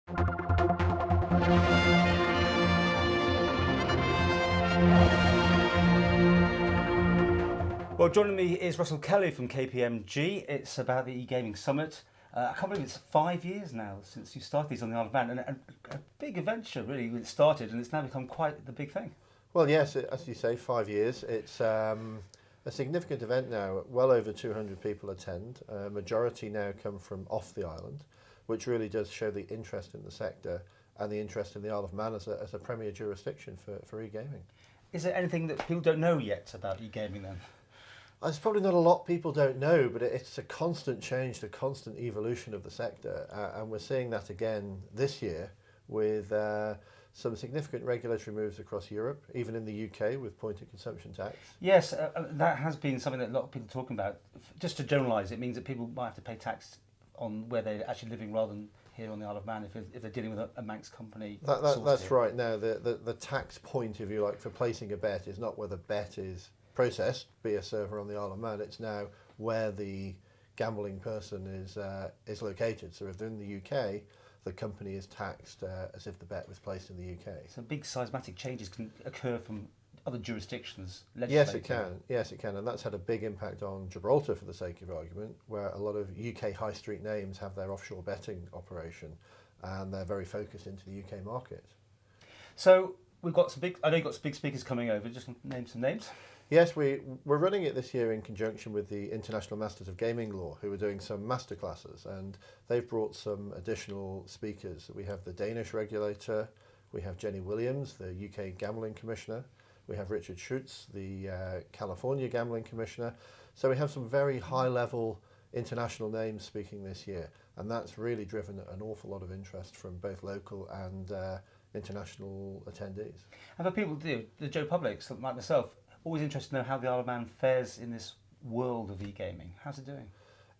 Well, joining me is Russell Kelly from KPMG. It's about the eGaming Summit. I can't believe it's 5 years now since you started these on the Isle of Man, and a big adventure really when it started, and it's now become quite the big thing. Well, yes, as you say, 5 years. It's a significant event now. Well over 200 people attend. Majority now come from off the island, which really does show the interest in the sector and the interest in the Isle of Man as a premier jurisdiction for eGaming. Is there anything that people don't know yet about eGaming then? There's probably not a lot people don't know, but it's a constant change, the constant evolution of the sector, and we're seeing that again this year with some significant regulatory moves across Europe, even in the UK with point of consumption tax. Yes, that has been something that a lot of people are talking about. Just to generalise, it means that people might have to pay tax on where they're actually living rather than here on the Isle of Man if they're dealing with a Manx company. That's right. Now, the tax point, if you like, for placing a bet is not where the bet is processed, be a server on the Isle of Man. It's now where the gambling person is located. So if they're in the UK, the company is taxed as if the bet was placed in the UK. So big seismic changes can occur from other jurisdictions. Yes, it can. Yes, it can. And that's had a big impact on Gibraltar, for the sake of argument, where a lot of UK high street names have their offshore betting operation, and they're very focused into the UK market. So we've got some big. I know you've got some big speakers coming over. Just name some names. Yes, we're running it this year in conjunction with the International Masters of Gaming Law, who are doing some masterclasses, and they've brought some additional speakers. We have the Danish regulator, we have Jenny Williams, the UK Gambling Commissioner, we have Richard Schutz, the California Gambling Commissioner. So we have some very high-level international names speaking this year, and that's really driven an awful lot of interest from both local and international attendees. And for people, the Joe Publics, like myself, always interested to know how the Isle of Man fares in this world of e-gaming. How's it doing?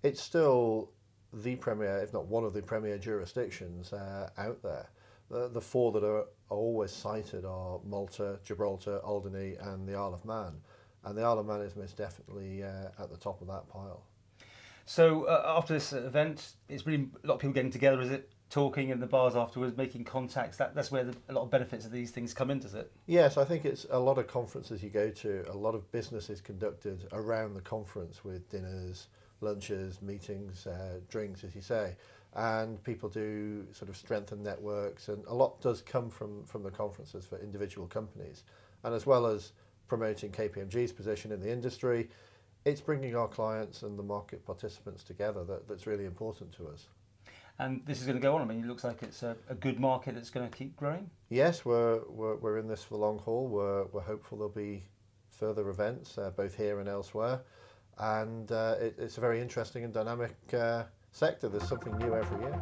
It's still the premier, if not one of the premier jurisdictions out there. The four that are always cited are Malta, Gibraltar, Alderney and the Isle of Man. And the Isle of Man is most definitely at the top of that pile. So after this event, it's really a lot of people getting together, is it? Talking in the bars afterwards, making contacts. That's where a lot of benefits of these things come in, does it? Yes, I think it's a lot of conferences you go to, a lot of business is conducted around the conference with dinners, lunches, meetings, drinks, as you say, and people do sort of strengthen networks, and a lot does come from the conferences for individual companies. And as well as promoting KPMG's position in the industry, it's bringing our clients and the market participants together that's really important to us. And this is going to go on. I mean, it looks like it's a good market that's going to keep growing. Yes, we're in this for the long haul. We're hopeful there'll be further events, both here and elsewhere. And it's a very interesting and dynamic sector. There's something new every year.